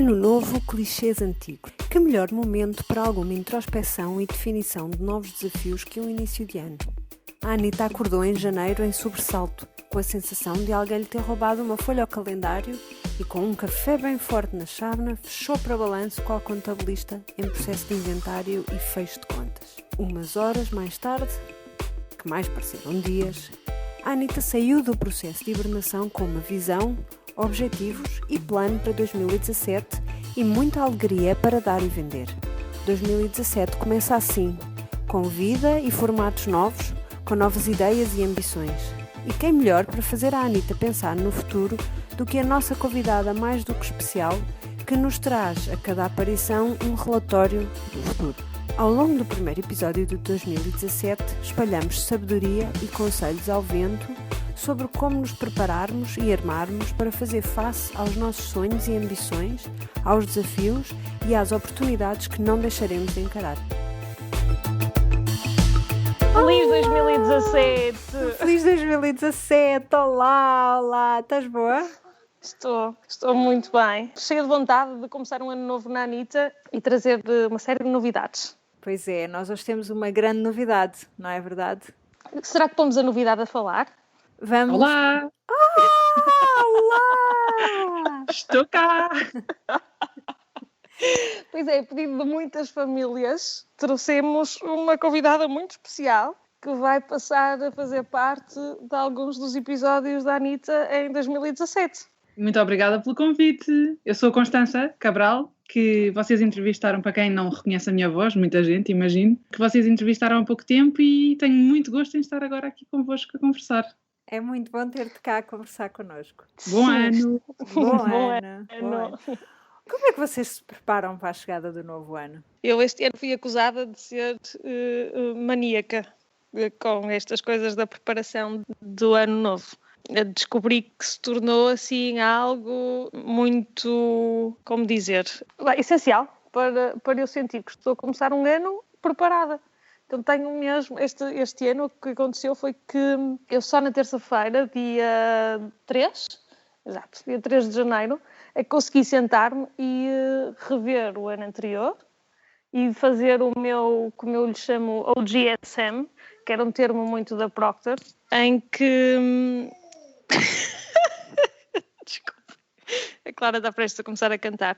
Ano novo, clichês antigos. Que melhor momento para alguma introspeção e definição de novos desafios que um início de ano? A Anitta acordou em janeiro em sobressalto, com a sensação de alguém lhe ter roubado uma folha ao calendário e com um café bem forte na chávena, fechou para balanço qual contabilista em processo de inventário e fecho de contas. Umas horas mais tarde, que mais pareceram dias, a Anitta saiu do processo de hibernação com uma visão, objetivos e plano para 2017 e muita alegria para dar e vender. 2017 começa assim, com vida e formatos novos, com novas ideias e ambições. E quem melhor para fazer a Anitta pensar no futuro do que a nossa convidada mais do que especial, que nos traz a cada aparição um relatório do futuro. Ao longo do primeiro episódio de 2017, espalhamos sabedoria e conselhos ao vento sobre como nos prepararmos e armarmos para fazer face aos nossos sonhos e ambições, aos desafios e às oportunidades que não deixaremos de encarar. Feliz 2017! Feliz 2017! Olá! Estás boa? Estou muito bem. Cheia de vontade de começar um ano novo na Anitta e trazer uma série de novidades. Pois é, nós hoje temos uma grande novidade, não é verdade? Será que pomos a novidade a falar? Vamos... Olá! Olá! Estou cá! Pois é, a pedido de muitas famílias, trouxemos uma convidada muito especial que vai passar a fazer parte de alguns dos episódios da Anitta em 2017. Muito obrigada pelo convite. Eu sou a Constança Cabral, que vocês entrevistaram, para quem não reconhece a minha voz, muita gente, imagino, que vocês entrevistaram há pouco tempo e tenho muito gosto em estar agora aqui convosco a conversar. É muito bom ter-te cá a conversar connosco. Bom ano! Bom ano! Como é que vocês se preparam para a chegada do novo ano? Eu este ano fui acusada de ser maníaca com estas coisas da preparação do ano novo. Descobri que se tornou assim algo muito, como dizer, essencial para eu sentir que estou a começar um ano preparada. Então tenho mesmo, este ano o que aconteceu foi que eu só na terça-feira, dia 3 de janeiro, é que consegui sentar-me e rever o ano anterior e fazer o meu, como eu lhe chamo, OGSM, que era um termo muito da Procter, em que... Desculpa, a Clara está prestes a começar a cantar.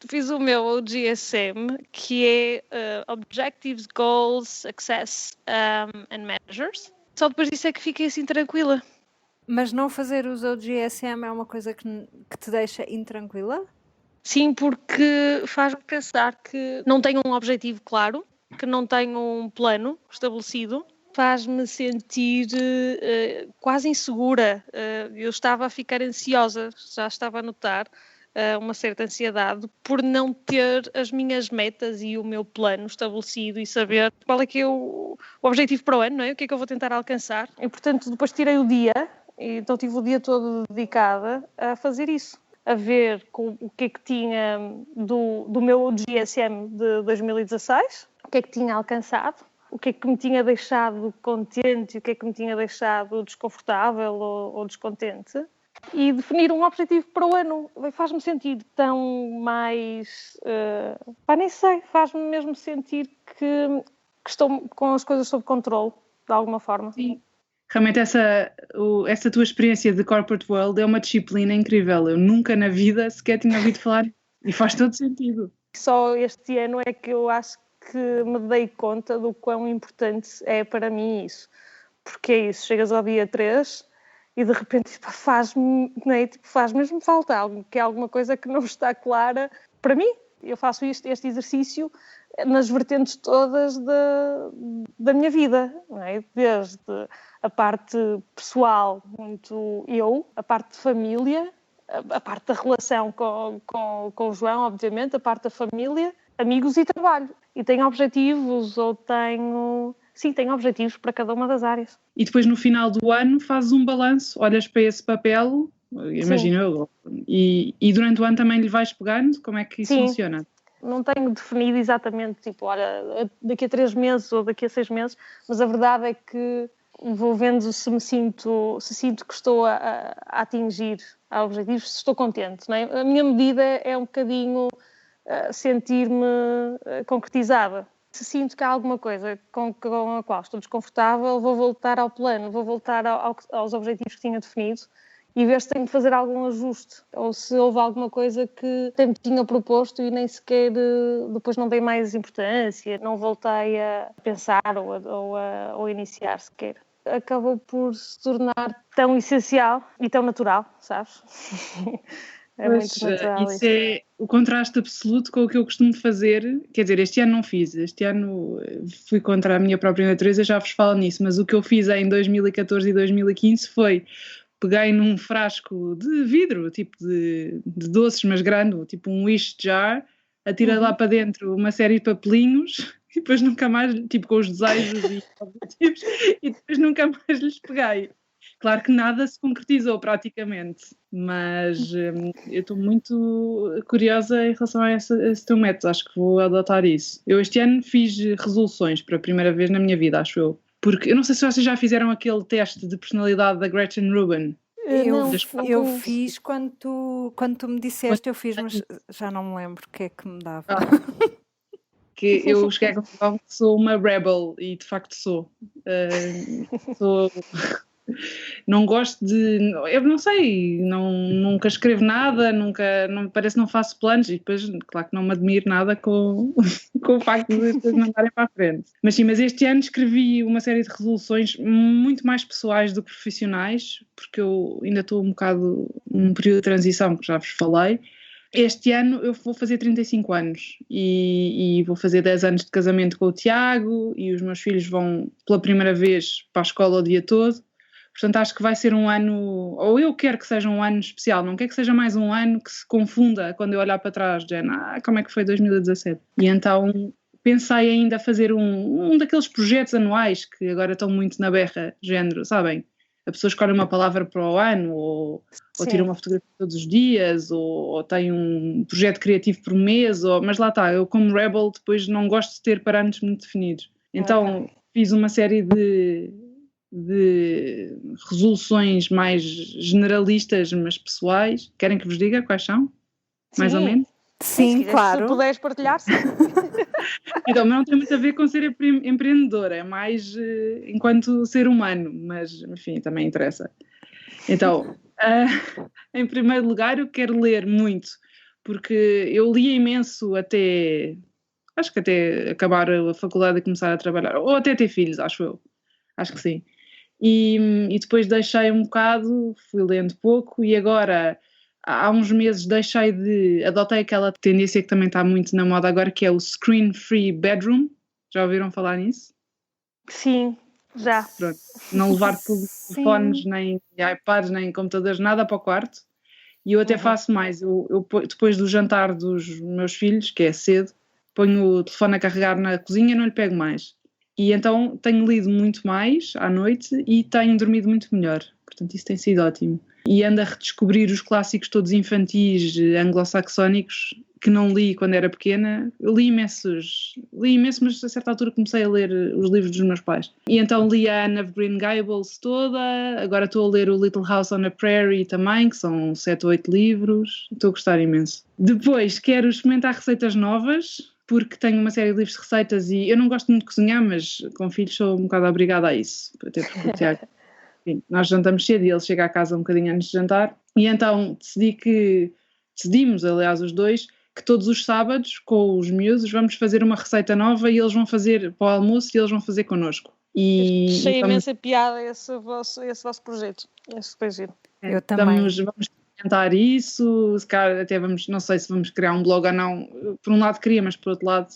Fiz o meu OGSM, que é Objectives, Goals, Success and Measures. Só depois disso é que fiquei assim tranquila. Mas não fazer os OGSM é uma coisa que te deixa intranquila? Sim, porque faz-me pensar que não tenho um objetivo claro, que não tenho um plano estabelecido. Faz-me sentir quase insegura. Eu estava a ficar ansiosa, já estava a notar uma certa ansiedade por não ter as minhas metas e o meu plano estabelecido e saber qual é que é o objetivo para o ano, não é? O que é que eu vou tentar alcançar. E, portanto, depois tirei o dia, e então tive o dia todo dedicada a fazer isso, a ver o que é que tinha do meu GSM de 2016, o que é que tinha alcançado, o que é que me tinha deixado contente e o que é que me tinha deixado desconfortável ou descontente, e definir um objetivo para o ano. Faz-me sentir tão mais... nem sei, faz-me mesmo sentir que estou com as coisas sob controle, de alguma forma. Sim. Realmente essa tua experiência de corporate world é uma disciplina incrível. Eu nunca na vida sequer tinha ouvido falar e faz todo sentido. Só este ano é que eu acho que me dei conta do quão importante é para mim isso. Porque é isso, chegas ao dia 3 e de repente faz-me, não é? Faz mesmo falta algo, que é alguma coisa que não está clara para mim. Eu faço este exercício nas vertentes todas da minha vida, não é? Desde a parte pessoal, muito eu, a parte de família, a parte da relação com o João, obviamente, a parte da família, amigos e trabalho. E tenho objetivos tenho objetivos para cada uma das áreas. E depois no final do ano fazes um balanço, olhas para esse papel, imagino eu, e durante o ano também lhe vais pegando? Como é que isso funciona? Não tenho definido exatamente, olha, daqui a 3 meses ou daqui a 6 meses, mas a verdade é que vou vendo se sinto que estou a atingir há objetivos, se estou contente, não é? A minha medida é um bocadinho sentir-me concretizada. Se sinto que há alguma coisa com a qual estou desconfortável, vou voltar ao plano, vou voltar aos objetivos que tinha definido e ver se tenho de fazer algum ajuste, ou se houve alguma coisa que me tinha proposto e nem sequer depois não dei mais importância, não voltei a pensar ou a iniciar sequer. Acabou por se tornar tão essencial e tão natural, sabes? É muito natural. Isso é o contraste absoluto com o que eu costumo fazer. Quer dizer, este ano não fiz, este ano fui contra a minha própria natureza, já vos falo nisso, mas o que eu fiz em 2014 e 2015 foi, peguei num frasco de vidro, tipo de doces, mas grande, tipo um wish jar, atirei lá para dentro uma série de papelinhos e depois nunca mais, tipo com os desejos e objetivos, e depois nunca mais lhes peguei. Claro que nada se concretizou praticamente, mas eu estou muito curiosa em relação a esse teu método, acho que vou adotar isso. Eu este ano fiz resoluções pela primeira vez na minha vida, acho eu. Porque eu não sei se vocês já fizeram aquele teste de personalidade da Gretchen Rubin. Eu fiz quando tu me disseste, eu fiz, mas já não me lembro o que é que me dava. Que eu cheguei à conclusão que sou uma rebel e de facto sou. Não gosto de, eu não sei, nunca escrevo nada, parece que não faço planos e depois, claro que não me admiro nada com o facto de as coisas não andarem para a frente. Mas sim, mas este ano escrevi uma série de resoluções muito mais pessoais do que profissionais, porque eu ainda estou um bocado num período de transição, que já vos falei. Este ano eu vou fazer 35 anos e vou fazer 10 anos de casamento com o Tiago e os meus filhos vão pela primeira vez para a escola o dia todo. Portanto, acho que vai ser um ano, ou eu quero que seja um ano especial, não quero que seja mais um ano que se confunda quando eu olhar para trás, de como é que foi 2017? E então pensei ainda fazer um daqueles projetos anuais que agora estão muito na berra, género, sabem? A pessoa escolhe uma palavra para o ano, ou tira uma fotografia todos os dias, ou tem um projeto criativo por mês, mas lá está, eu como rebel depois não gosto de ter parâmetros muito definidos. Então fiz uma série de resoluções mais generalistas, mas pessoais. Querem que vos diga quais são? Mais ou menos? Sim, claro. Se puderes partilhar, sim. Então, mas não tem muito a ver com ser empreendedora, é mais enquanto ser humano, mas enfim, também interessa. Então, em primeiro lugar, eu quero ler muito, porque eu lia imenso acho que até acabar a faculdade e começar a trabalhar, ou até ter filhos, acho eu. Acho que sim. E depois deixei um bocado, fui lendo pouco e agora há uns meses adotei aquela tendência que também está muito na moda agora, que é o Screen Free Bedroom. Já ouviram falar nisso? Sim, já. Pronto. Não levar telefones, nem iPads, nem computadores, nada para o quarto. E eu até faço mais. Eu, depois do jantar dos meus filhos, que é cedo, ponho o telefone a carregar na cozinha e não lhe pego mais. E então tenho lido muito mais à noite e tenho dormido muito melhor. Portanto, isso tem sido ótimo. E ando a redescobrir os clássicos todos infantis anglo-saxónicos que não li quando era pequena. Eu li imensos, mas a certa altura comecei a ler os livros dos meus pais. E então li a Anne of Green Gables toda, agora estou a ler o Little House on the Prairie também, que são 7 ou 8 livros. Estou a gostar imenso. Depois quero experimentar receitas novas, porque tenho uma série de livros de receitas e eu não gosto muito de cozinhar, mas com filhos sou um bocado obrigada a isso, até porque o Tiago, enfim, nós jantamos cedo e ele chega a casa um bocadinho antes de jantar, e então decidimos, aliás os dois, que todos os sábados com os miúdos vamos fazer uma receita nova e eles vão fazer para o almoço e eles vão fazer connosco. Achei imensa piada esse vosso projeto, esse foi giro. Eu também. Vamos tentar isso, se calhar até não sei se vamos criar um blog ou não, por um lado queria, mas por outro lado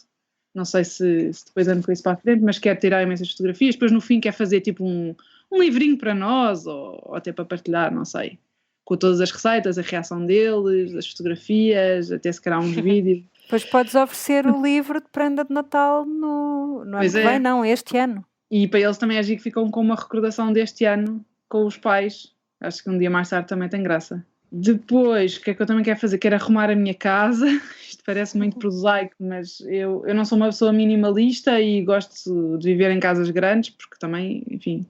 não sei se depois ando com isso para a frente, mas quero tirar imensas fotografias, depois no fim quero fazer tipo um livrinho para nós, ou até para partilhar, não sei, com todas as receitas, a reação deles, as fotografias, até se calhar uns vídeos. Depois podes oferecer o livro de prenda de Natal no ano que vem, não, este ano. E para eles também agir que ficam com uma recordação deste ano com os pais, acho que um dia mais tarde também tem graça. Depois, o que é que eu também quero fazer? Quero arrumar a minha casa. Isto parece muito prosaico, mas eu não sou uma pessoa minimalista e gosto de viver em casas grandes, porque também, enfim,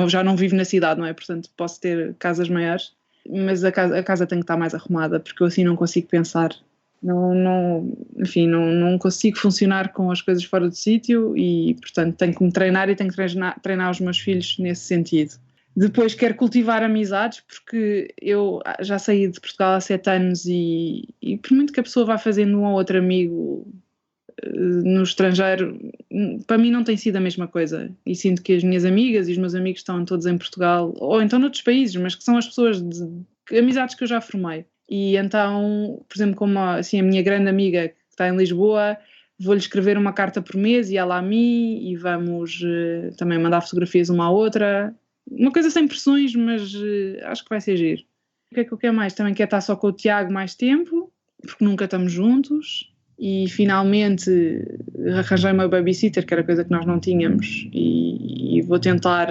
já não vivo na cidade, não é? Portanto, posso ter casas maiores. mas a casa tem que estar mais arrumada, porque eu assim não consigo pensar. Enfim, não consigo funcionar com as coisas fora do sítio e, portanto, tenho que me treinar e tenho que treinar os meus filhos nesse sentido. Depois quero cultivar amizades, porque eu já saí de Portugal há 7 anos e por muito que a pessoa vá fazendo um ou outro amigo no estrangeiro, para mim não tem sido a mesma coisa. E sinto que as minhas amigas e os meus amigos estão todos em Portugal, ou então noutros países, mas que são as pessoas amizades que eu já formei. E então, por exemplo, como assim, a minha grande amiga que está em Lisboa, vou-lhe escrever uma carta por mês e ela a mim, e vamos também mandar fotografias uma à outra. Uma coisa sem pressões, mas acho que vai ser giro. O que é que eu quero mais? Também quero estar só com o Tiago mais tempo, porque nunca estamos juntos. E finalmente arranjei uma babysitter, que era coisa que nós não tínhamos, e vou tentar,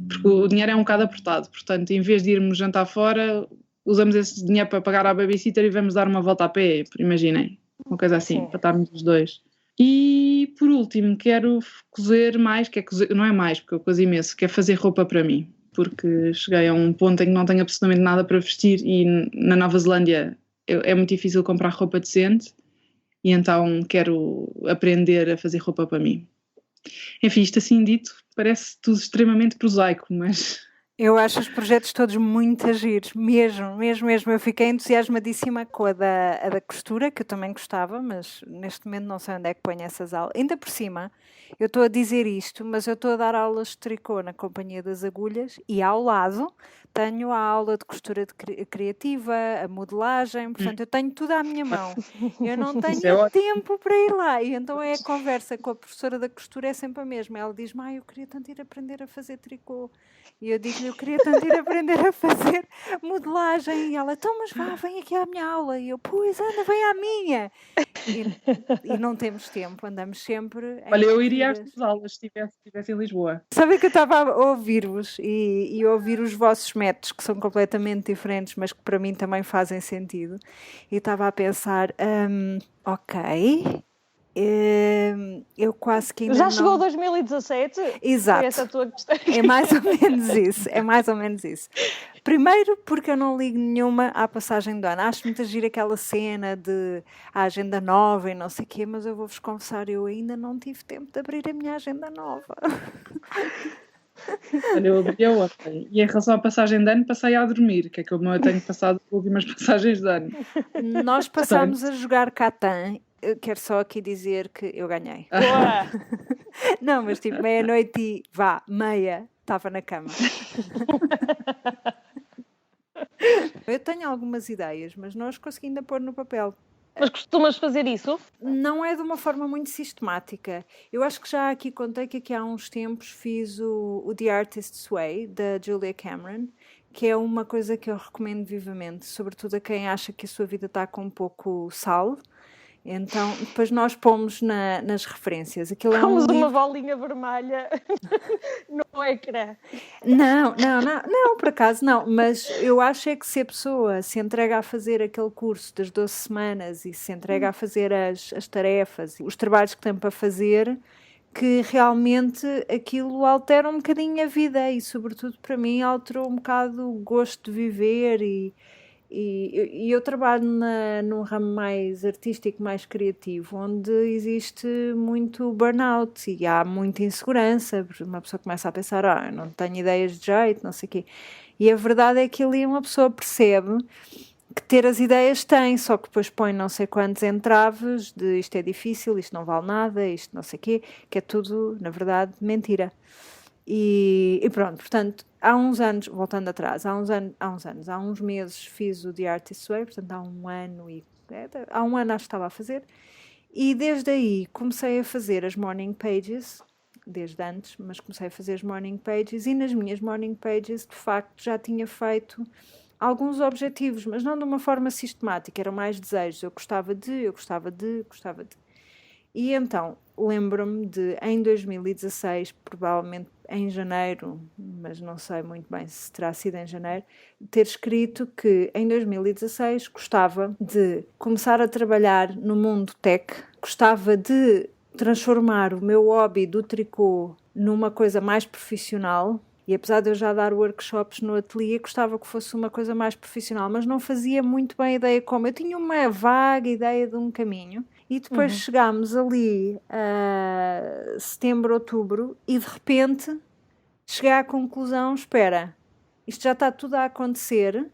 porque o dinheiro é um bocado apertado, portanto, em vez de irmos jantar fora, usamos esse dinheiro para pagar à babysitter e vamos dar uma volta a pé, imaginem, uma coisa assim, para estarmos os dois. E por último, quero cozer mais, não é mais, porque eu cozo imenso, quero fazer roupa para mim, porque cheguei a um ponto em que não tenho absolutamente nada para vestir e na Nova Zelândia é muito difícil comprar roupa decente. E então quero aprender a fazer roupa para mim. Enfim, isto assim dito, parece tudo extremamente prosaico, mas... Eu acho os projetos todos muito giros, mesmo. Eu fiquei entusiasmadíssima com a da costura, que eu também gostava, mas neste momento não sei onde é que ponho essas aulas. Ainda por cima, eu estou a dizer isto, mas eu estou a dar aulas de tricô na Companhia das Agulhas e ao lado tenho a aula de costura criativa, a modelagem, portanto eu tenho tudo à minha mão. Eu não tenho tempo para ir lá. E então a conversa com a professora da costura é sempre a mesma. Ela diz-me, eu queria tanto ir aprender a fazer tricô. E eu digo-lhe, eu queria tanto ir aprender a fazer modelagem. E ela, então, mas vem aqui à minha aula. E eu, pois, anda, vem à minha. E não temos tempo, andamos sempre... Olha, eu iria às tuas aulas se estivesse em Lisboa. Sabem que eu estava a ouvir-vos e ouvir os vossos métodos, que são completamente diferentes, mas que para mim também fazem sentido. E estava a pensar, ok... eu quase que ainda já chegou 2017? Exato. Essa tua questão. É mais ou menos isso. Primeiro porque eu não ligo nenhuma à passagem do ano. Acho muito giro aquela cena de a agenda nova e não sei o quê, mas eu vou-vos confessar, eu ainda não tive tempo de abrir a minha agenda nova. Olha, eu abri ontem. E em relação à passagem de ano, passei a dormir, que é como eu tenho passado as últimas passagens de ano. Nós passámos a jogar Catan. Eu quero só aqui dizer que eu ganhei. Boa! Não, mas tipo, meia-noite e meia, estava na cama. Eu tenho algumas ideias, mas não as consegui ainda pôr no papel. Mas costumas fazer isso? Não é de uma forma muito sistemática. Eu acho que já aqui contei que aqui há uns tempos fiz o The Artist's Way, da Julia Cameron, que é uma coisa que eu recomendo vivamente, sobretudo a quem acha que a sua vida está com um pouco sal. Então, depois nós pomos nas referências. Aquilo pomos uma bolinha vermelha no ecrã. Não, por acaso não. Mas eu acho é que se a pessoa se entrega a fazer aquele curso das 12 semanas e se entrega a fazer as tarefas, os trabalhos que tem para fazer, que realmente aquilo altera um bocadinho a vida e, sobretudo, para mim, alterou um bocado o gosto de viver e eu trabalho num ramo mais artístico, mais criativo, onde existe muito burnout e há muita insegurança. Uma pessoa começa a pensar, eu não tenho ideias de jeito, não sei o quê. E a verdade é que ali uma pessoa percebe que ter as ideias tem, só que depois põe não sei quantos entraves de isto é difícil, isto não vale nada, isto não sei o quê, que é tudo, na verdade, mentira. E pronto, portanto, há uns anos, voltando atrás, há uns meses fiz o The Artist's Way, portanto há um ano acho que estava a fazer, e desde aí comecei a fazer as morning pages, desde antes, mas comecei a fazer as morning pages, e nas minhas morning pages, de facto, já tinha feito alguns objetivos, mas não de uma forma sistemática, eram mais desejos, eu gostava de. E então, lembro-me de, em 2016, provavelmente em janeiro, mas não sei muito bem se terá sido em janeiro, ter escrito que em 2016 gostava de começar a trabalhar no mundo tech, gostava de transformar o meu hobby do tricô numa coisa mais profissional E apesar de eu já dar workshops no ateliê, gostava que fosse uma coisa mais profissional, mas não fazia muito bem a ideia como. Eu tinha uma vaga ideia de um caminho e depois chegámos ali a setembro, outubro e de repente cheguei à conclusão, espera, isto já está tudo a acontecer,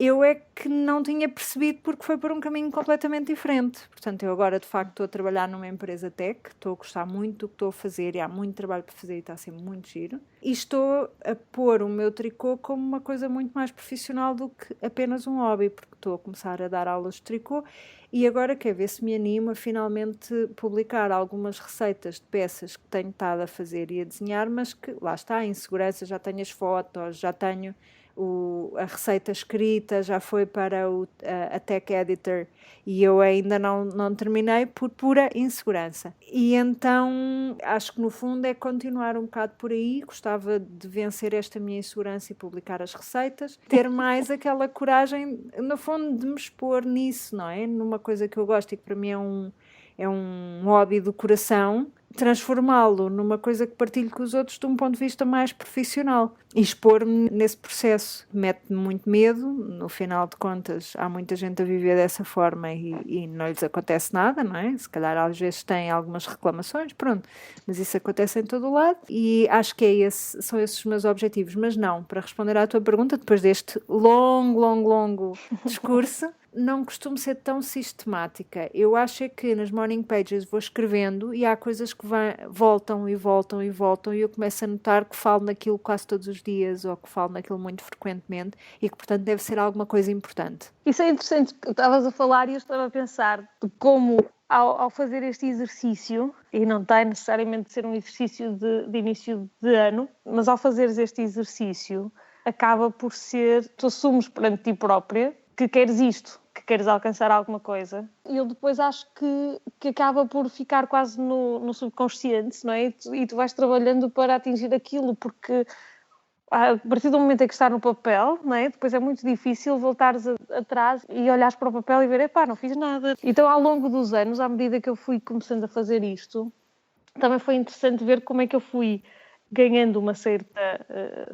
eu é que não tinha percebido porque foi por um caminho completamente diferente. Portanto, eu agora de facto estou a trabalhar numa empresa tech, estou a gostar muito do que estou a fazer e há muito trabalho para fazer e está a ser muito giro. E estou a pôr o meu tricô como uma coisa muito mais profissional do que apenas um hobby, porque estou a começar a dar aulas de tricô e agora quero ver se me animo a finalmente publicar algumas receitas de peças que tenho estado a fazer e a desenhar, mas que lá está, em segurança, já tenho as fotos, já tenho a receita escrita, já foi para a Tech Editor e eu ainda não terminei por pura insegurança. E então acho que no fundo é continuar um bocado por aí, gostava de vencer esta minha insegurança e publicar as receitas, ter mais aquela coragem, no fundo, de me expor nisso, não é? Numa coisa que eu gosto e que para mim é um hobby do coração, transformá-lo numa coisa que partilho com os outros de um ponto de vista mais profissional e expor-me nesse processo. Mete-me muito medo, no final de contas há muita gente a viver dessa forma e não lhes acontece nada, não é? Se calhar às vezes têm algumas reclamações, pronto, mas isso acontece em todo o lado e acho que são esses os meus objetivos, mas não, para responder à tua pergunta, depois deste longo discurso, não costumo ser tão sistemática. Eu acho é que nas morning pages vou escrevendo e há coisas que voltam e eu começo a notar que falo naquilo quase todos os dias ou que falo naquilo muito frequentemente e que, portanto, deve ser alguma coisa importante. Isso é interessante, estavas a falar e eu estava a pensar de como, ao fazer este exercício, e não tem necessariamente de ser um exercício de início de ano, mas ao fazeres este exercício, acaba por ser, tu assumes perante ti própria que queres isto, que queres alcançar alguma coisa. E eu depois acho que acaba por ficar quase no subconsciente, não é? E tu vais trabalhando para atingir aquilo, porque a partir do momento em que está no papel, não é? Depois é muito difícil voltares atrás e olhares para o papel e ver, epá, não fiz nada. Então, ao longo dos anos, à medida que eu fui começando a fazer isto, também foi interessante ver como é que eu fui ganhando uma certa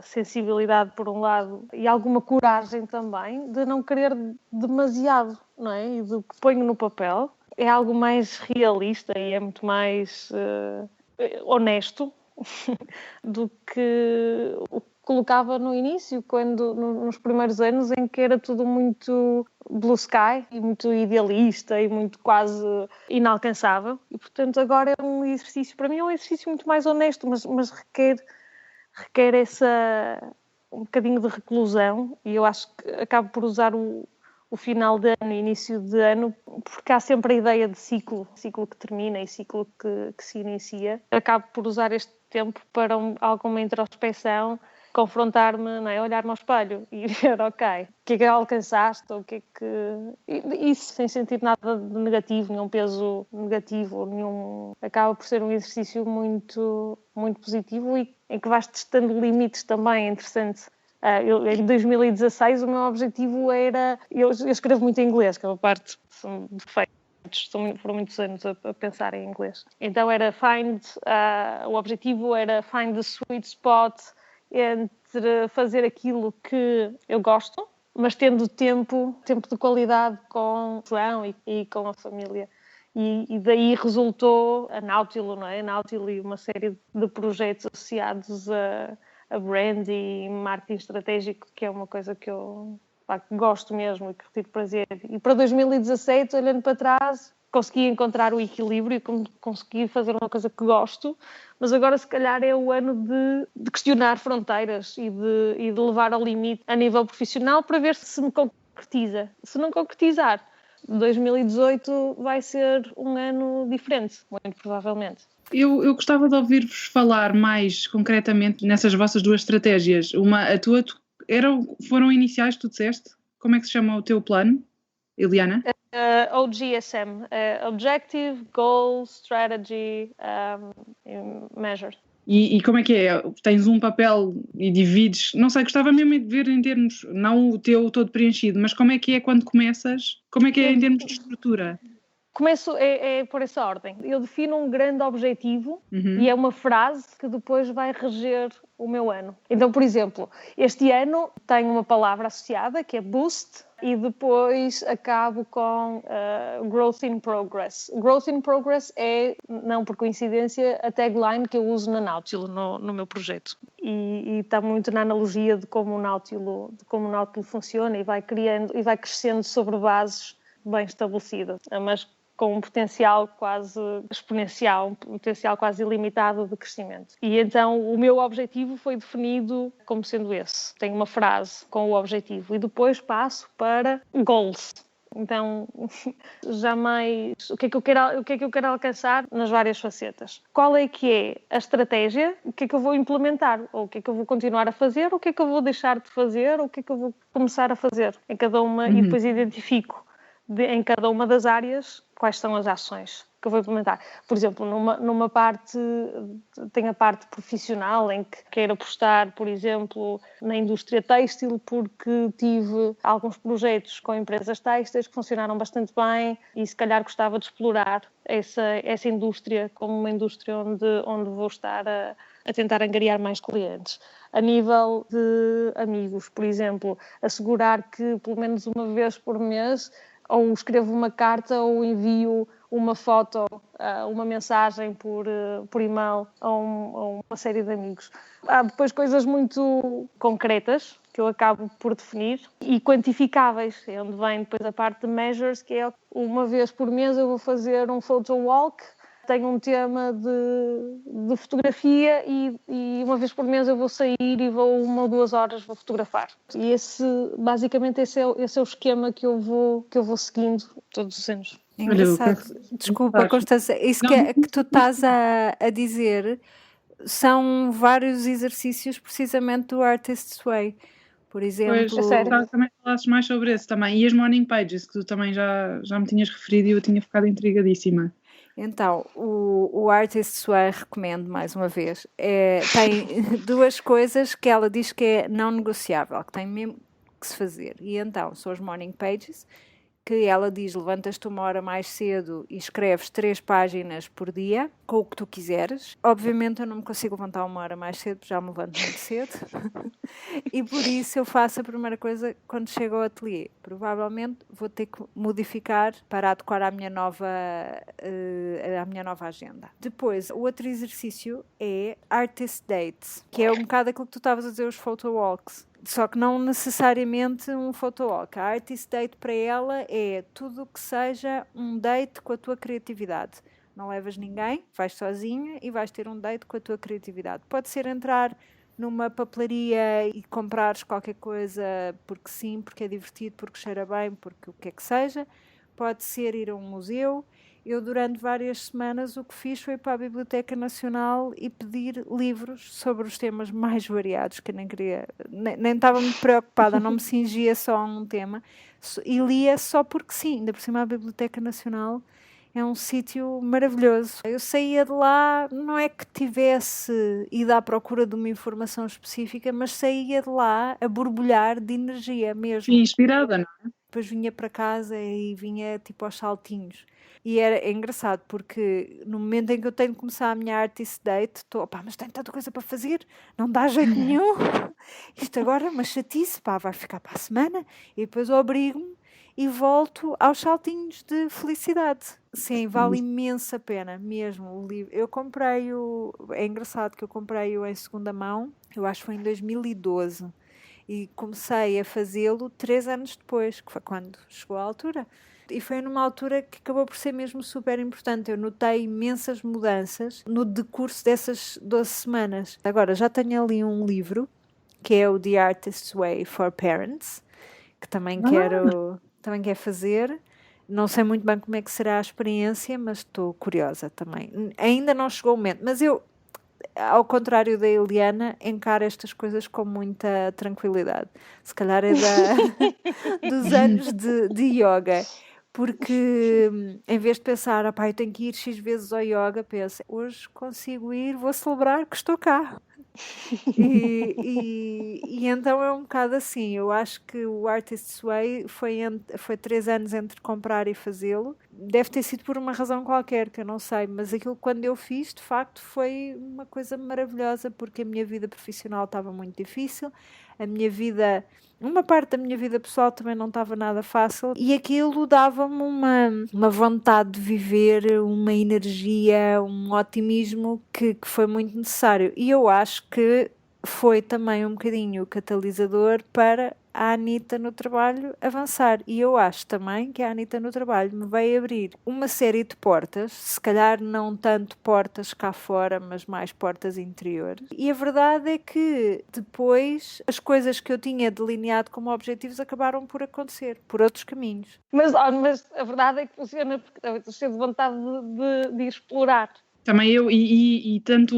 sensibilidade por um lado e alguma coragem também de não querer demasiado, não é? E do que ponho no papel é algo mais realista e é muito mais honesto do que o que colocava no início, quando nos primeiros anos em que era tudo muito blue sky e muito idealista e muito quase inalcançável. E, portanto, agora é um exercício, para mim é um exercício muito mais honesto, mas requer um bocadinho de reclusão e eu acho que acabo por usar o final de ano e início de ano, porque há sempre a ideia de ciclo que termina e ciclo que se inicia. Acabo por usar este tempo para alguma introspecção, confrontar-me, não é? Olhar-me ao espelho e ver, ok, o que é que alcançaste, o que é que... Isso sem sentir nada de negativo, nenhum peso negativo, acaba por ser um exercício muito, muito positivo e em que vais testando limites também, é interessante. Em 2016 o meu objetivo era... Eu escrevo muito em inglês, que é uma parte são defeitos, foram muitos anos a pensar em inglês. Então era o objetivo era find the sweet spot entre fazer aquilo que eu gosto, mas tendo tempo de qualidade com o João e com a família. E daí resultou a Nautilo, não é? A Nautilo e uma série de projetos associados a brand e marketing estratégico, que é uma coisa que eu gosto mesmo e que retiro prazer. E para 2017, olhando para trás, consegui encontrar o equilíbrio e consegui fazer uma coisa que gosto, mas agora se calhar é o ano de questionar fronteiras e de levar ao limite a nível profissional para ver se me concretiza. Se não concretizar, 2018 vai ser um ano diferente, muito provavelmente. Eu gostava de ouvir-vos falar mais concretamente nessas vossas duas estratégias. A tua foram iniciais, tu disseste? Como é que se chama o teu plano, Eliana? OGSM, Objective, Goal, Strategy, Measure. E como é que é? Tens um papel e divides, não sei, gostava mesmo de ver em termos, não o teu todo preenchido, mas como é que é quando começas? Como é que é em termos de estrutura? Começo por essa ordem. Eu defino um grande objetivo e é uma frase que depois vai reger o meu ano. Então, por exemplo, este ano tenho uma palavra associada que é boost e depois acabo com growth in progress. Growth in progress é, não por coincidência, a tagline que eu uso na Nautilo, no meu projeto. E está muito na analogia de como o Nautilo funciona e vai criando e vai crescendo sobre bases bem estabelecidas, mas com um potencial quase exponencial, um potencial quase ilimitado de crescimento. E então o meu objetivo foi definido como sendo esse. Tenho uma frase com o objetivo e depois passo para goals. Então, jamais o que é que eu quero alcançar nas várias facetas. Qual é que é a estratégia? O que é que eu vou implementar? Ou o que é que eu vou continuar a fazer? Ou o que é que eu vou deixar de fazer? Ou o que é que eu vou começar a fazer em cada uma e depois identifico em cada uma das áreas quais são as ações que eu vou implementar. Por exemplo, numa parte, tem a parte profissional em que quero apostar, por exemplo, na indústria têxtil, porque tive alguns projetos com empresas têxteis que funcionaram bastante bem e se calhar gostava de explorar essa indústria como uma indústria onde vou estar a tentar angariar mais clientes. A nível de amigos, por exemplo, assegurar que pelo menos uma vez por mês ou escrevo uma carta ou envio uma foto, uma mensagem por e-mail a uma série de amigos. Há depois coisas muito concretas que eu acabo por definir e quantificáveis, é onde vem depois a parte de measures, que é uma vez por mês eu vou fazer um photo walk, tenho um tema de fotografia e uma vez por mês eu vou sair e vou 1 ou 2 horas vou fotografar. E basicamente esse é o esquema que eu vou seguindo todos os anos. Engraçado. Desculpa, Constança, isso que tu estás a dizer são vários exercícios precisamente do Artist's Way. Por exemplo... Pois, também falasses mais sobre esse também. E as morning pages, que tu também já me tinhas referido e eu tinha ficado intrigadíssima. Então, o Artist's Way, recomendo mais uma vez, tem 2 coisas que ela diz que é não negociável, que tem mesmo que se fazer. E então, são as morning pages, que ela diz, levantas-te 1 hora mais cedo e escreves 3 páginas por dia, com o que tu quiseres. Obviamente eu não me consigo levantar 1 hora mais cedo, já me levanto muito cedo. E por isso eu faço a primeira coisa quando chego ao ateliê. Provavelmente vou ter que modificar para adequar à minha nova agenda. Depois, o outro exercício é Artist Dates, que é um bocado aquilo que tu estavas a dizer, os photo walks. Só que não necessariamente um photowalk. A Artist Date para ela é tudo o que seja um date com a tua criatividade. Não levas ninguém, vais sozinha e vais ter um date com a tua criatividade. Pode ser entrar numa papelaria e comprares qualquer coisa porque sim, porque é divertido, porque cheira bem, porque o que é que seja. Pode ser ir a um museu. Eu, durante várias semanas, o que fiz foi ir para a Biblioteca Nacional e pedir livros sobre os temas mais variados, que eu nem estava muito preocupada, não me cingia só a um tema, e lia só porque sim. Ainda por cima, a Biblioteca Nacional é um sítio maravilhoso. Eu saía de lá, não é que tivesse ido à procura de uma informação específica, mas saía de lá a borbulhar de energia mesmo. Inspirada, não é? Depois vinha para casa e vinha tipo aos saltinhos. E é engraçado porque no momento em que eu tenho de começar a minha Artist Date, mas tenho tanta coisa para fazer, não dá jeito nenhum. Isto agora é uma chatice, vai ficar para a semana. E depois eu obrigo-me e volto aos saltinhos de felicidade. Sim, vale imensa pena mesmo o livro. Eu comprei-o, é engraçado que eu comprei-o em segunda mão, eu acho que foi em 2012. E comecei a fazê-lo 3 anos depois, que foi quando chegou à altura. E foi numa altura que acabou por ser mesmo super importante. Eu notei imensas mudanças no decurso dessas 12 semanas. Agora, já tenho ali um livro, que é o The Artist's Way for Parents, que também quero fazer. Não sei muito bem como é que será a experiência, mas estou curiosa também. Ainda não chegou o momento, mas eu, ao contrário da Eliana, encaro estas coisas com muita tranquilidade. Se calhar é dos anos de yoga. Porque em vez de pensar, eu tenho que ir X vezes ao yoga, penso, hoje consigo ir, vou celebrar que estou cá. E então é um bocado assim. Eu acho que o Artist's Way foi 3 anos entre comprar e fazê-lo, deve ter sido por uma razão qualquer, que eu não sei, mas aquilo quando eu fiz, de facto, foi uma coisa maravilhosa, porque a minha vida profissional estava muito difícil, uma parte da minha vida pessoal também não estava nada fácil, e aquilo dava-me uma vontade de viver, uma energia, um otimismo que foi muito necessário. E eu acho que foi também um bocadinho o catalisador para a Anitta no trabalho avançar. E eu acho também que a Anitta no trabalho me veio abrir uma série de portas, se calhar não tanto portas cá fora, mas mais portas interiores. E a verdade é que depois as coisas que eu tinha delineado como objetivos acabaram por acontecer, por outros caminhos. Mas a verdade é que funciona porque também estou cheio de vontade de explorar. Também eu, e tanto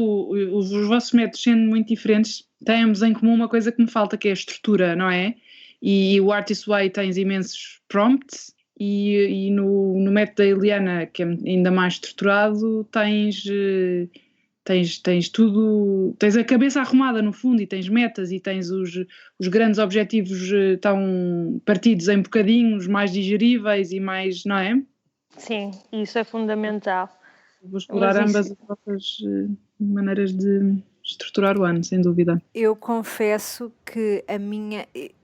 os vossos métodos sendo muito diferentes, temos em comum uma coisa que me falta, que é a estrutura, não é? E o Artist Way tens imensos prompts, e no método da Eliana, que é ainda mais estruturado, tens tudo, tens a cabeça arrumada no fundo, e tens metas, e tens os grandes objetivos tão partidos em bocadinhos, mais digeríveis e mais, não é? Sim, isso é fundamental. Vou explorar ambas as vossas maneiras de estruturar o ano, sem dúvida. Eu confesso que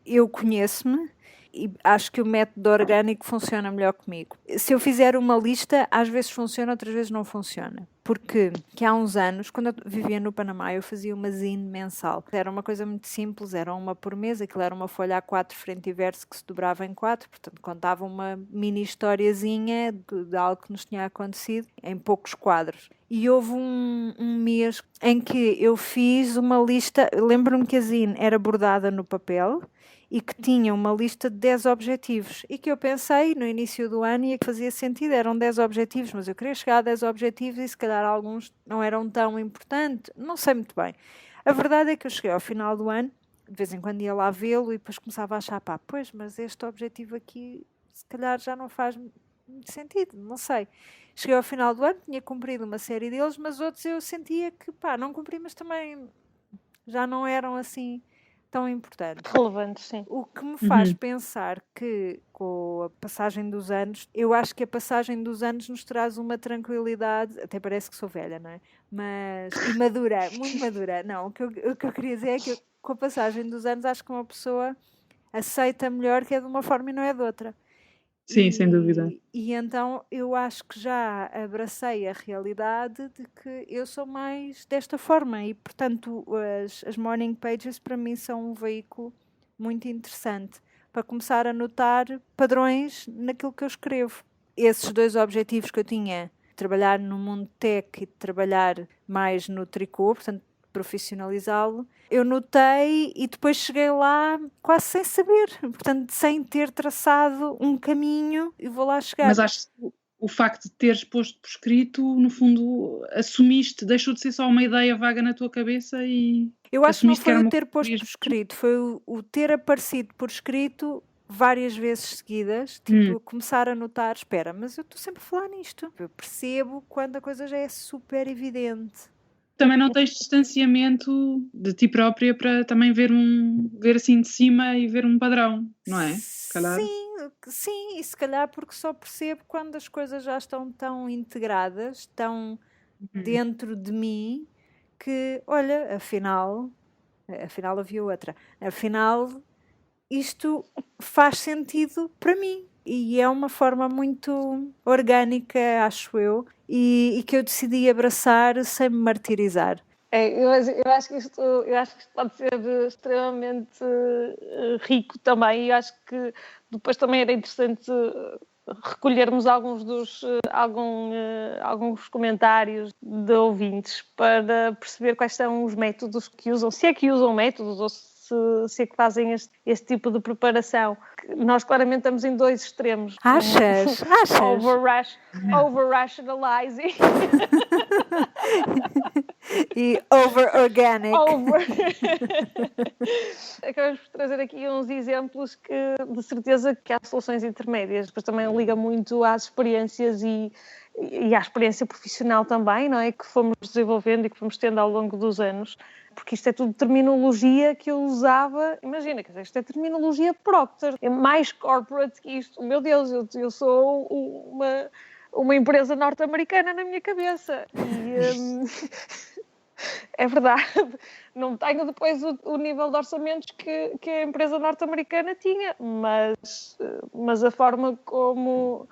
eu conheço-me e acho que o método orgânico funciona melhor comigo. Se eu fizer uma lista, às vezes funciona, outras vezes não funciona. Porque que há uns anos, quando eu vivia no Panamá, eu fazia uma zine mensal. Era uma coisa muito simples, era uma por mês, aquilo era uma folha A4 frente e verso que se dobrava em 4, portanto contava uma mini historiazinha de algo que nos tinha acontecido em poucos quadros. E houve um mês em que eu fiz uma lista, lembro-me que a zine era bordada no papel e que tinha uma lista de 10 objetivos, e que eu pensei no início do ano e que fazia sentido, eram 10 objetivos, mas eu queria chegar a 10 objetivos e se calhar alguns não eram tão importantes, não sei muito bem. A verdade é que eu cheguei ao final do ano, de vez em quando ia lá vê-lo e depois começava a achar, pois, mas este objetivo aqui se calhar já não faz muito sentido, não sei. Cheguei ao final do ano, tinha cumprido uma série deles, mas outros eu sentia que, não cumpri, mas também já não eram assim tão importantes. Relevantes, sim. O que me faz pensar que, com a passagem dos anos, eu acho que a passagem dos anos nos traz uma tranquilidade, até parece que sou velha, não é? E madura, muito madura. Não, o que eu queria dizer é que com a passagem dos anos acho que uma pessoa aceita melhor que é de uma forma e não é de outra. Sim, sem dúvida. E então eu acho que já abracei a realidade de que eu sou mais desta forma e, portanto, as morning pages para mim são um veículo muito interessante para começar a notar padrões naquilo que eu escrevo. Esses 2 objetivos que eu tinha, trabalhar no mundo tech e trabalhar mais no tricô, portanto, profissionalizá-lo, eu notei e depois cheguei lá quase sem saber, portanto, sem ter traçado um caminho e vou lá chegar. Mas acho que o facto de teres posto por escrito, no fundo, assumiste, deixou de ser só uma ideia vaga na tua cabeça e... Eu acho que não foi o ter posto por escrito, foi o ter aparecido por escrito várias vezes seguidas, tipo, começar a notar, espera, mas eu estou sempre a falar nisto. Eu percebo quando a coisa já é super evidente. Também não tens distanciamento de ti própria para também ver assim de cima e ver um padrão, não é? Se calhar. Sim, e se calhar porque só percebo quando as coisas já estão tão integradas, tão dentro de mim, que, olha, afinal havia outra, afinal isto faz sentido para mim. E é uma forma muito orgânica, acho eu, e que eu decidi abraçar sem me martirizar. Eu acho que isto pode ser extremamente rico também, e acho que depois também era interessante recolhermos alguns comentários de ouvintes para perceber quais são os métodos que usam, se é que usam métodos ou se é que fazem este tipo de preparação. Nós claramente estamos em 2 extremos. Achas? Over-rationalizing. E over-organic. Acabamos por trazer aqui uns exemplos que, de certeza, que há soluções intermédias. Depois também liga muito às experiências e e à experiência profissional também, não é? Que fomos desenvolvendo e que fomos tendo ao longo dos anos. Porque isto é tudo terminologia que eu usava, imagina, isto é terminologia Procter, é mais corporate que isto. Meu Deus, eu sou uma empresa norte-americana na minha cabeça. E é verdade, não tenho depois o nível de orçamentos que a empresa norte-americana tinha, mas a forma como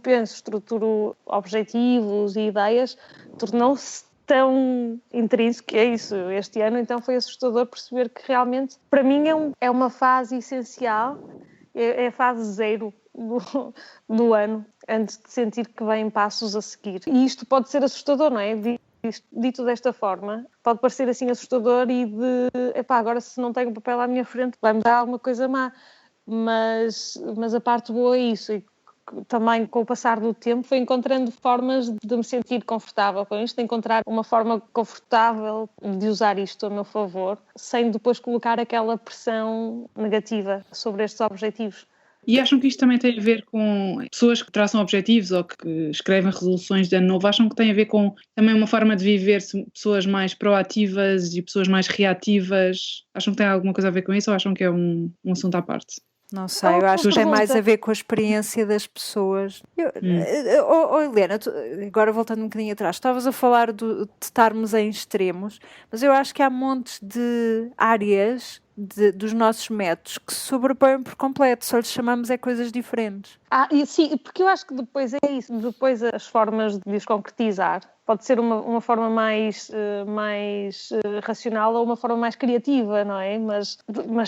penso, estruturo objetivos e ideias, tornou-se tão intrínseco que é isso. Este ano, então, foi assustador perceber que realmente, para mim, é uma fase essencial, é a fase zero do ano, antes de sentir que vêm passos a seguir. E isto pode ser assustador, não é? Dito desta forma, pode parecer assim assustador e agora se não tenho papel à minha frente vai-me dar alguma coisa má. Mas a parte boa é isso. E também com o passar do tempo foi encontrando formas de me sentir confortável com isto, de encontrar uma forma confortável de usar isto a meu favor, sem depois colocar aquela pressão negativa sobre estes objetivos. E acham que isto também tem a ver com pessoas que traçam objetivos ou que escrevem resoluções de ano novo? Acham que tem a ver com também uma forma de viver, pessoas mais proativas e pessoas mais reativas? Acham que tem alguma coisa a ver com isso ou acham que é um assunto à parte? Não sei, eu acho que tem mais a ver com a experiência das pessoas. Helena, agora voltando um bocadinho atrás, estavas a falar de estarmos em extremos, mas eu acho que há montes de áreas dos nossos métodos que se sobrepõem por completo, só lhes chamamos coisas diferentes. Sim, porque eu acho que depois é isso, depois as formas de os concretizar. Pode ser uma forma mais racional ou uma forma mais criativa, não é? Mas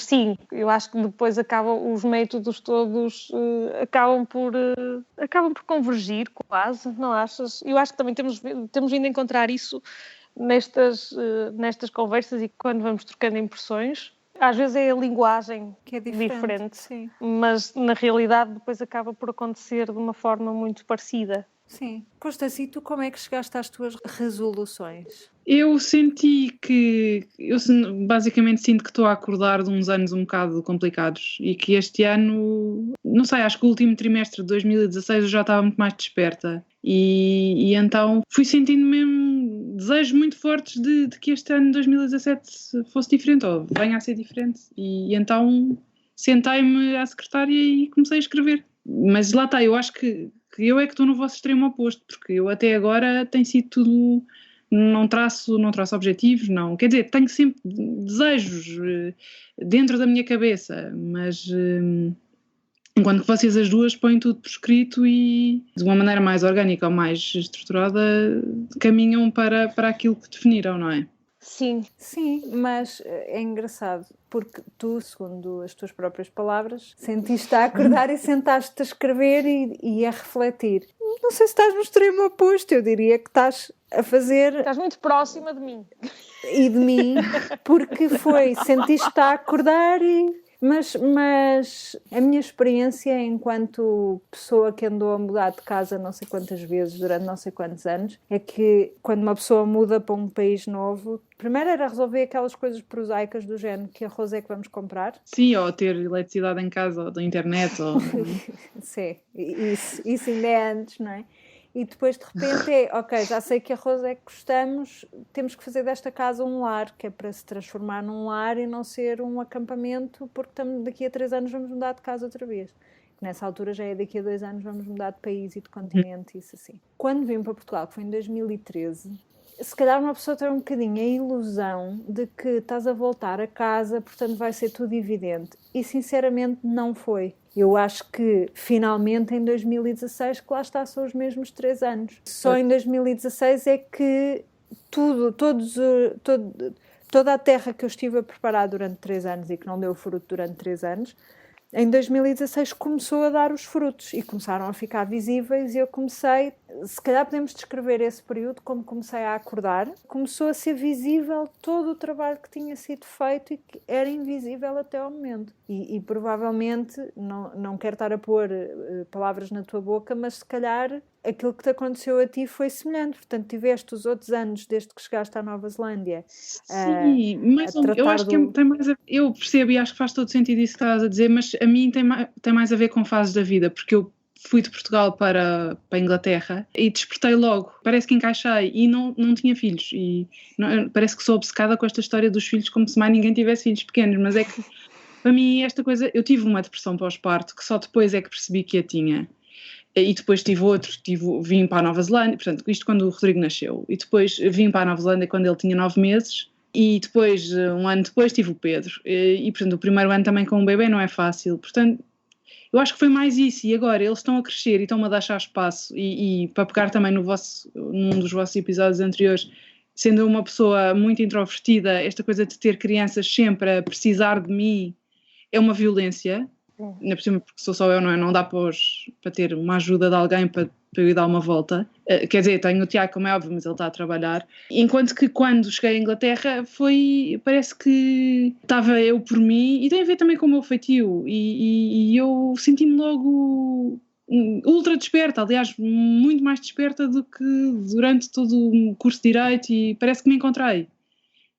sim, eu acho que depois os métodos todos acabam por convergir quase, não achas? Eu acho que também temos vindo a encontrar isso nestas conversas e quando vamos trocando impressões. Às vezes é a linguagem que é diferente sim. Mas na realidade depois acaba por acontecer de uma forma muito parecida. Sim. Constância, e tu como é que chegaste às tuas resoluções? Eu basicamente sinto que estou a acordar de uns anos um bocado complicados e que este ano, não sei, acho que o último trimestre de 2016 eu já estava muito mais desperta e então fui sentindo mesmo desejos muito fortes de que este ano de 2017 fosse diferente ou venha a ser diferente e então sentei-me à secretária e comecei a escrever. Mas lá está, eu acho que eu é que estou no vosso extremo oposto, porque eu até agora tem sido tudo, não traço objetivos, não, quer dizer, tenho sempre desejos dentro da minha cabeça, mas enquanto que vocês as duas põem tudo por escrito e de uma maneira mais orgânica ou mais estruturada caminham para aquilo que definiram, não é? Sim, mas é engraçado, porque tu, segundo as tuas próprias palavras, sentiste a acordar e sentaste-te a escrever e a refletir. Não sei se estás no extremo oposto, eu diria que estás a fazer... Estás muito próxima de mim. E de mim, porque sentiste-te a acordar Mas a minha experiência enquanto pessoa que andou a mudar de casa não sei quantas vezes durante não sei quantos anos é que quando uma pessoa muda para um país novo, primeiro era resolver aquelas coisas prosaicas do género, que arroz é que vamos comprar? Sim, ou ter eletricidade em casa, ou da internet. Ou... Sim, isso ainda é antes, não é? E depois de repente ok, já sei que arroz é que gostamos, temos que fazer desta casa um lar, que é para se transformar num lar e não ser um acampamento, porque daqui a 3 anos vamos mudar de casa outra vez. Nessa altura já é daqui a 2 anos vamos mudar de país e de continente, isso assim. Quando vim para Portugal, que foi em 2013, se calhar uma pessoa tem um bocadinho a ilusão de que estás a voltar a casa, portanto vai ser tudo evidente. E sinceramente não foi. Eu acho que finalmente em 2016, que lá está, são os mesmos 3 anos. Só em 2016 é que toda a terra que eu estive a preparar durante 3 anos e que não deu fruto durante 3 anos, em 2016 começou a dar os frutos e começaram a ficar visíveis e eu comecei, se calhar podemos descrever esse período como comecei a acordar, começou a ser visível todo o trabalho que tinha sido feito e que era invisível até ao momento. E provavelmente, não quero estar a pôr palavras na tua boca, mas se calhar aquilo que te aconteceu a ti foi semelhante. Portanto, tiveste os outros anos desde que chegaste à Nova Zelândia. Sim, mas eu acho que tem mais a ver, eu percebo e acho que faz todo sentido isso que estás a dizer, mas a mim tem mais a ver com fases da vida, porque eu fui de Portugal para a Inglaterra e despertei logo, parece que encaixei e não tinha filhos e parece que sou obcecada com esta história dos filhos como se mais ninguém tivesse filhos pequenos, mas é que para mim esta coisa, eu tive uma depressão pós-parto que só depois é que percebi que a tinha e depois tive outro, vim para a Nova Zelândia, portanto isto quando o Rodrigo nasceu e depois vim para a Nova Zelândia quando ele tinha 9 meses e depois, um ano depois tive o Pedro e portanto o primeiro ano também com um bebê não é fácil, portanto eu acho que foi mais isso, e agora eles estão a crescer e estão-me a deixar espaço, e para pegar também num dos vossos episódios anteriores, sendo uma pessoa muito introvertida, esta coisa de ter crianças sempre a precisar de mim é uma violência, ainda por cima porque sou só eu, não dá para ter uma ajuda de alguém para eu ir dar uma volta. Quer dizer, tenho o Tiago, como é óbvio, mas ele está a trabalhar. Enquanto que quando cheguei à Inglaterra parece que estava eu por mim, e tem a ver também com o meu feitio, e eu senti-me logo ultra desperta, aliás, muito mais desperta do que durante todo o curso de Direito, e parece que me encontrei.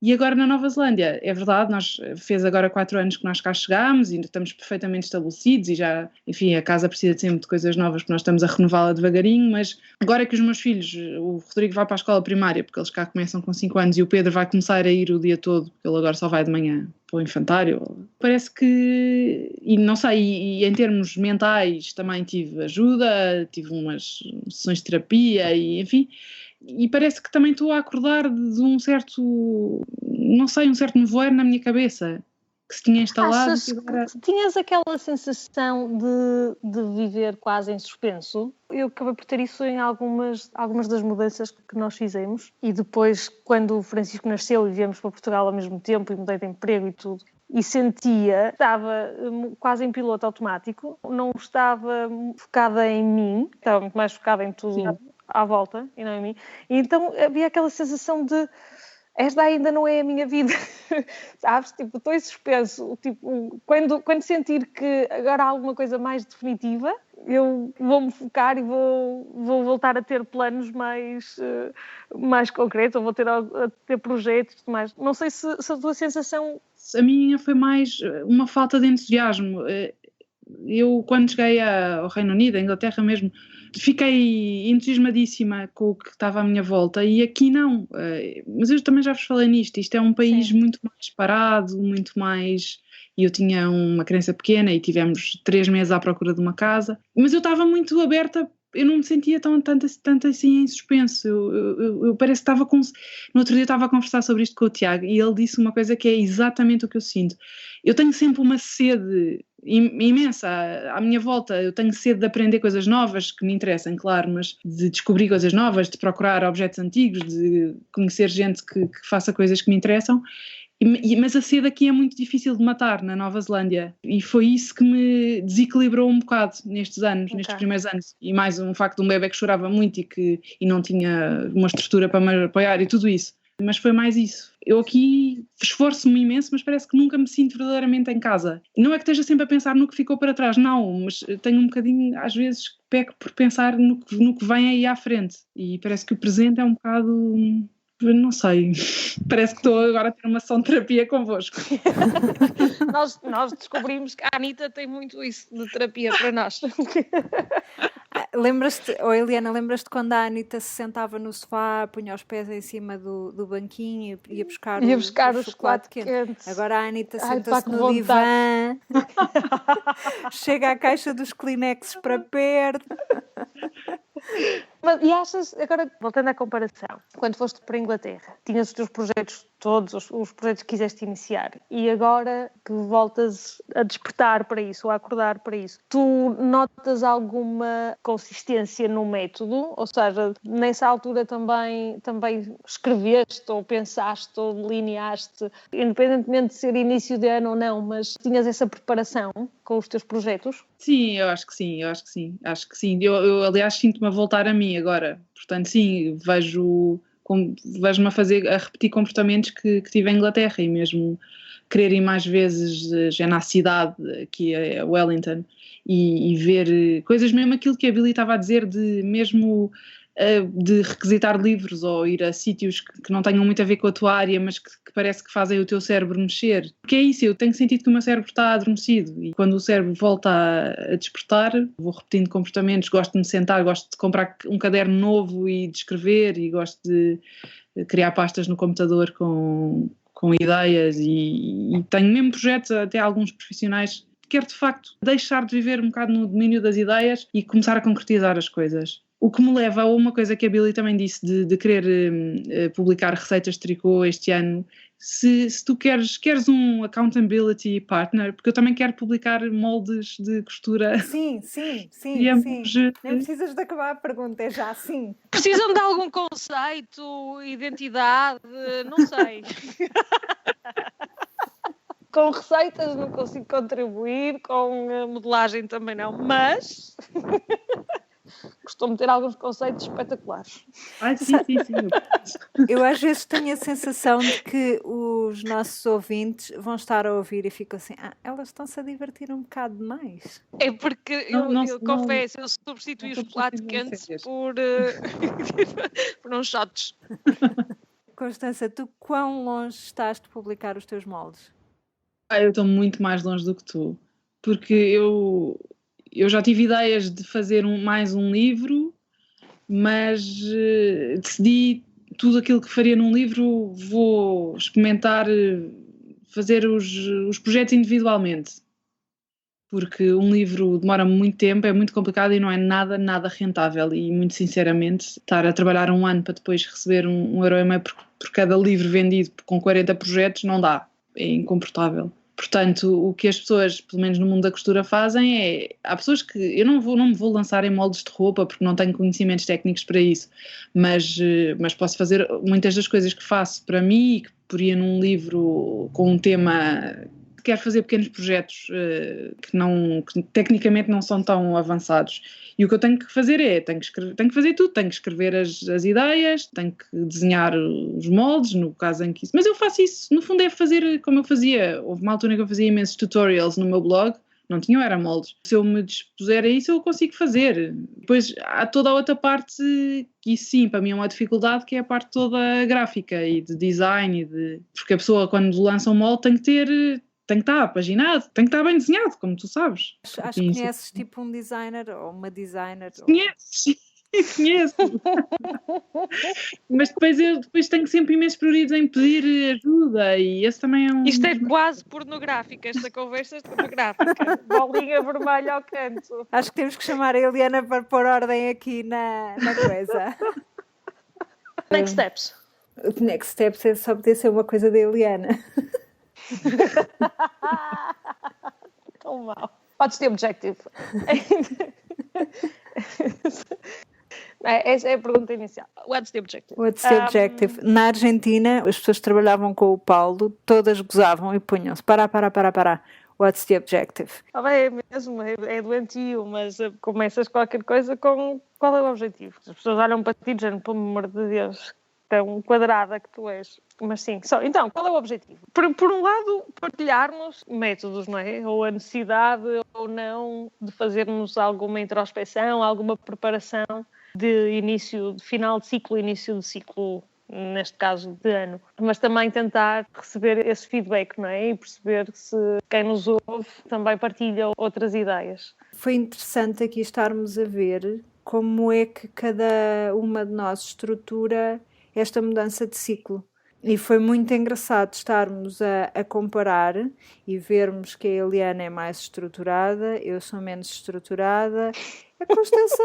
E agora na Nova Zelândia, é verdade, fez agora 4 anos que nós cá chegámos e ainda estamos perfeitamente estabelecidos e já, enfim, a casa precisa sempre de coisas novas porque nós estamos a renová-la devagarinho, mas agora que os meus filhos, o Rodrigo vai para a escola primária porque eles cá começam com 5 anos e o Pedro vai começar a ir o dia todo, porque ele agora só vai de manhã para o infantário, parece que, e não sei, e em termos mentais também tive ajuda, tive umas sessões de terapia e enfim, e parece que também estou a acordar de um certo, não sei, um certo nevoeiro na minha cabeça que se tinha instalado. Achas que tinhas aquela sensação de viver quase em suspenso? Eu acabei por ter isso em algumas das mudanças que nós fizemos, e depois quando o Francisco nasceu e viemos para Portugal ao mesmo tempo e mudei de emprego e tudo, e estava quase em piloto automático, não estava focada em mim, estava muito mais focada em tudo. Sim. À volta, e não em mim. E então havia aquela sensação de esta ainda não é a minha vida, sabes? Tipo, estou em suspenso. Tipo, quando sentir que agora há alguma coisa mais definitiva, eu vou-me focar e vou voltar a ter planos mais concretos, ou vou a ter projetos e tudo mais. Não sei se a tua sensação... A minha foi mais uma falta de entusiasmo. Eu, quando cheguei ao Reino Unido, à Inglaterra mesmo, fiquei entusiasmadíssima com o que estava à minha volta, e aqui não, mas eu também já vos falei nisto, isto é um país Sim. muito mais parado, muito mais, e eu tinha uma criança pequena e tivemos 3 meses à procura de uma casa, mas eu estava muito aberta, eu não me sentia tanto assim em suspenso, eu parece que estava no outro dia eu estava a conversar sobre isto com o Tiago, e ele disse uma coisa que é exatamente o que eu sinto, eu tenho sempre uma sede imensa à minha volta, eu tenho sede de aprender coisas novas que me interessam, claro, mas de descobrir coisas novas, de procurar objetos antigos, de conhecer gente que faça coisas que me interessam, mas a sede aqui é muito difícil de matar na Nova Zelândia, e foi isso que me desequilibrou um bocado nestes anos, nestes primeiros anos, e mais um facto de um bebê que chorava muito e não tinha uma estrutura para me apoiar e tudo isso. Mas foi mais isso. Eu aqui esforço-me imenso, mas parece que nunca me sinto verdadeiramente em casa. Não é que esteja sempre a pensar no que ficou para trás, não, mas tenho um bocadinho, às vezes, peco por pensar no que vem aí à frente. E parece que o presente é um bocado, não sei, parece que estou agora a ter uma sessão de terapia convosco. Nós descobrimos que a Anitta tem muito isso de terapia para nós. Lembras-te, Eliana, lembras-te quando a Anitta se sentava no sofá, punha os pés em cima do banquinho e ia buscar o chocolate quente? Agora a Anitta senta-se no divã, chega à caixa dos Kleenex para perto. Mas, e achas, agora voltando à comparação, quando foste para a Inglaterra, tinhas os teus projetos todos, os projetos que quiseste iniciar, e agora que voltas a despertar para isso, ou a acordar para isso, tu notas alguma consistência no método? Ou seja, nessa altura também escreveste, ou pensaste, ou delineaste, independentemente de ser início de ano ou não, mas tinhas essa preparação com os teus projetos? Sim, eu acho que sim. Eu aliás, sinto-me a voltar a mim agora. Portanto, sim, vejo-me a repetir comportamentos que tive em Inglaterra, e mesmo querer ir mais vezes já na cidade, aqui a Wellington, e ver coisas, mesmo aquilo que a Billy estava a dizer, de mesmo de requisitar livros ou ir a sítios que não tenham muito a ver com a tua área, mas que parece que fazem o teu cérebro mexer. Porque é isso, eu tenho sentido que o meu cérebro está adormecido e quando o cérebro volta a despertar, vou repetindo comportamentos, gosto de me sentar, gosto de comprar um caderno novo e de escrever e gosto de criar pastas no computador com ideias e tenho mesmo projetos, até alguns profissionais. Quero de facto deixar de viver um bocado no domínio das ideias e começar a concretizar as coisas. O que me leva a uma coisa que a Billy também disse de querer publicar receitas de tricô este ano. Se tu queres um accountability partner, porque eu também quero publicar moldes de costura. Sim. Nem precisas de acabar a pergunta, é já sim. Precisam de algum conceito, identidade, não sei. Com receitas não consigo contribuir, com modelagem também não, mas costumo ter alguns conceitos espetaculares. Sim. Eu às vezes tenho a sensação de que os nossos ouvintes vão estar a ouvir e ficam assim, elas estão-se a divertir um bocado demais. É porque eu confesso, eu substituí os chocolates quentes por uns shots. Constança, tu quão longe estás de publicar os teus moldes? Eu estou muito mais longe do que tu, porque eu já tive ideias de fazer mais um livro, mas decidi tudo aquilo que faria num livro, vou experimentar fazer os projetos individualmente, porque um livro demora muito tempo, é muito complicado e não é nada rentável e muito sinceramente estar a trabalhar um ano para depois receber um euro e meio por cada livro vendido com 40 projetos não dá, é incomportável. Portanto, o que as pessoas, pelo menos no mundo da costura, fazem é... Há pessoas que... Eu não me vou lançar em moldes de roupa porque não tenho conhecimentos técnicos para isso, mas posso fazer muitas das coisas que faço para mim e que poria num livro com um tema... Quero fazer pequenos projetos que tecnicamente não são tão avançados. E o que eu tenho que fazer tenho que fazer tudo, tenho que escrever as ideias, tenho que desenhar os moldes, no caso em que isso... Mas eu faço isso, no fundo é fazer como eu fazia. Houve uma altura que eu fazia imensos tutorials no meu blog, não tinham, era moldes. Se eu me dispuser a isso, eu consigo fazer. Depois há toda a outra parte, que sim, para mim é uma dificuldade, que é a parte toda gráfica e de design, porque a pessoa quando lança um molde tem que estar paginado, tem que estar bem desenhado, como tu sabes. Acho que conheces tipo um designer ou uma designer. Conheço. Mas depois tenho sempre imensos prioridades em pedir ajuda e esse também é um... Isto é quase pornográfico, esta conversa é pornográfica. Bolinha vermelha ao canto. Acho que temos que chamar a Eliana para pôr ordem aqui na coisa. Next steps. Next steps é só poder ser uma coisa da Eliana. Tão mal. What's the objective? Essa é a pergunta inicial. What's the objective? What's the objective? Na Argentina, as pessoas que trabalhavam com o Paulo, todas gozavam e punham-se. Para. What's the objective? É mesmo, é doentio, mas começas qualquer coisa com qual é o objetivo? As pessoas olham para ti dizendo, pelo amor de Deus, tão quadrada que tu és. Mas sim, então, qual é o objetivo? Por um lado, partilharmos métodos, não é? Ou a necessidade ou não de fazermos alguma introspeção, alguma preparação de final de ciclo, início de ciclo, neste caso de ano. Mas também tentar receber esse feedback, não é? E perceber se quem nos ouve também partilha outras ideias. Foi interessante aqui estarmos a ver como é que cada uma de nós estrutura esta mudança de ciclo. E foi muito engraçado estarmos a comparar e vermos que a Eliana é mais estruturada, eu sou menos estruturada. A Constança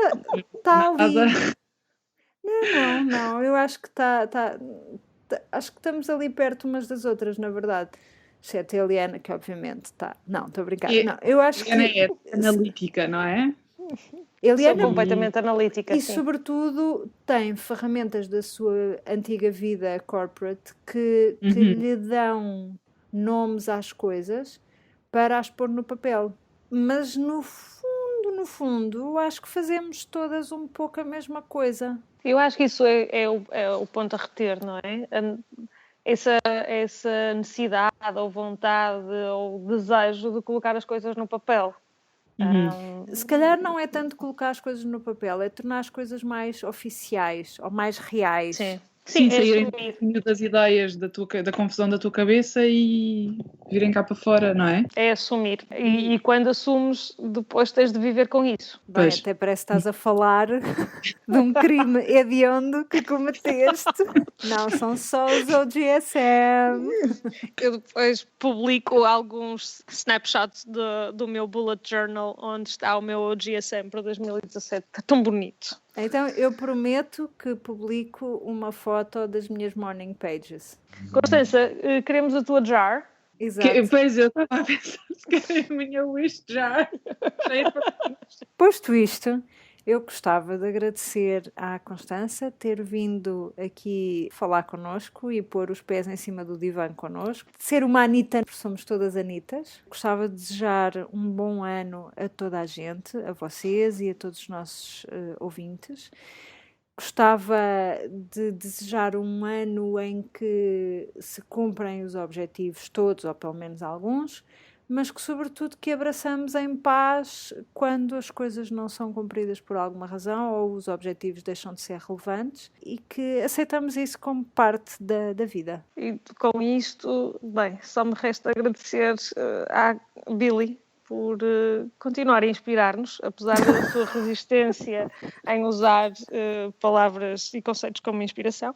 está ali. Não, eu acho que acho que estamos ali perto umas das outras, na verdade. Exceto a Eliana, que obviamente está... Não, estou a brincar. Não, eu acho que... É analítica, não é? Eliana sou completamente analítica, e sim. Sobretudo tem ferramentas da sua antiga vida corporate que lhe dão nomes às coisas para as pôr no papel. Mas no fundo, eu acho que fazemos todas um pouco a mesma coisa. Eu acho que isso é o ponto a reter, não é? Essa necessidade ou vontade ou desejo de colocar as coisas no papel. Se calhar não é tanto colocar as coisas no papel, é tornar as coisas mais oficiais ou mais reais. Sim, saírem das ideias da confusão da tua cabeça e virem cá para fora, não é? É assumir. E quando assumes, depois tens de viver com isso. Bem, até parece que estás a falar de um crime hediondo que cometeste. Não, são só os OGSM. Eu depois publico alguns snapshots do meu bullet journal onde está o meu OGSM para 2017. Está tão bonito. Então eu prometo que publico uma foto das minhas morning pages. Constança, queremos a tua jar. Exato. Pois eu estava a pensar se querem a minha wish jar. Posto isto, eu gostava de agradecer à Constança ter vindo aqui falar connosco e pôr os pés em cima do divã connosco. De ser uma Anitta, porque somos todas Anitas. Gostava de desejar um bom ano a toda a gente, a vocês e a todos os nossos ouvintes. Gostava de desejar um ano em que se cumprem os objetivos todos, ou pelo menos alguns, mas que, sobretudo, que abraçamos em paz quando as coisas não são cumpridas por alguma razão ou os objetivos deixam de ser relevantes e que aceitamos isso como parte da vida. E com isto, bem, só me resta agradecer à Billy por continuar a inspirar-nos, apesar da sua resistência em usar palavras e conceitos como inspiração.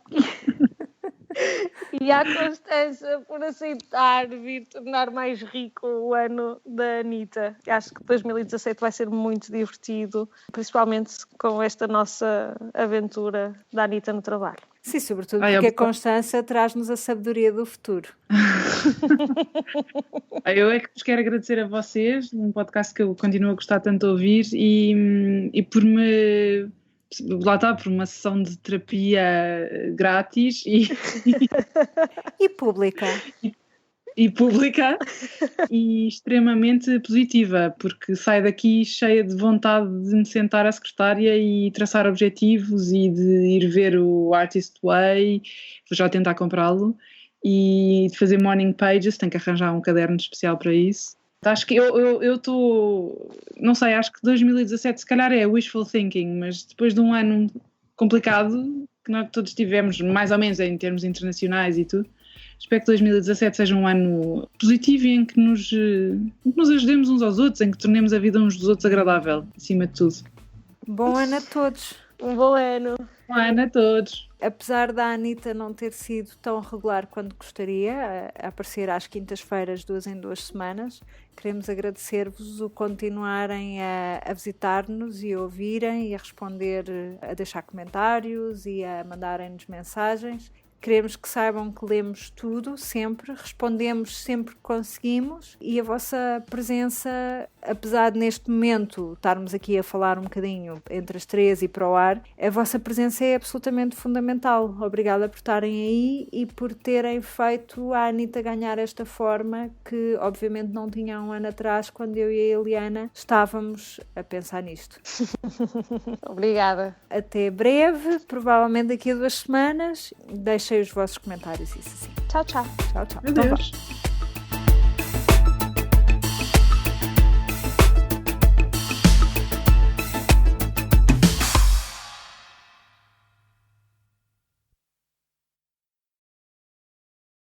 E à Constança por aceitar vir tornar mais rico o ano da Anitta. Acho que 2017 vai ser muito divertido, principalmente com esta nossa aventura da Anitta no trabalho. Sim, sobretudo porque a Constança traz-nos a sabedoria do futuro. Eu é que vos quero agradecer a vocês, um podcast que eu continuo a gostar tanto de ouvir e por me... Lá está, por uma sessão de terapia grátis e pública. E pública e extremamente positiva, porque saio daqui cheia de vontade de me sentar à secretária e traçar objetivos e de ir ver o Artist Way, vou já tentar comprá-lo, e de fazer morning pages, tenho que arranjar um caderno especial para isso. Acho que eu estou, não sei, acho que 2017 se calhar é wishful thinking, mas depois de um ano complicado, que nós todos tivemos mais ou menos em termos internacionais e tudo, espero que 2017 seja um ano positivo e em que nos ajudemos uns aos outros, em que tornemos a vida uns dos outros agradável, acima de tudo. Bom ano a todos. Um bom ano. Bom ano a todos. Apesar da Anitta não ter sido tão regular quanto gostaria, a aparecer às quintas-feiras 2 em 2 semanas, queremos agradecer-vos o continuarem a visitar-nos e a ouvirem e a responder, a deixar comentários e a mandarem-nos mensagens. Queremos que saibam que lemos tudo, sempre, respondemos sempre que conseguimos e a vossa presença, apesar de neste momento estarmos aqui a falar um bocadinho entre as 3 e para o ar, a vossa presença é absolutamente fundamental. Obrigada por estarem aí e por terem feito a Anitta ganhar esta forma que obviamente não tinha há um ano atrás, quando eu e a Eliana estávamos a pensar nisto. Obrigada. Até breve, provavelmente daqui a 2 semanas. Deixem os vossos comentários, isso sim. Tchau, tchau. Tchau, tchau. Adeus.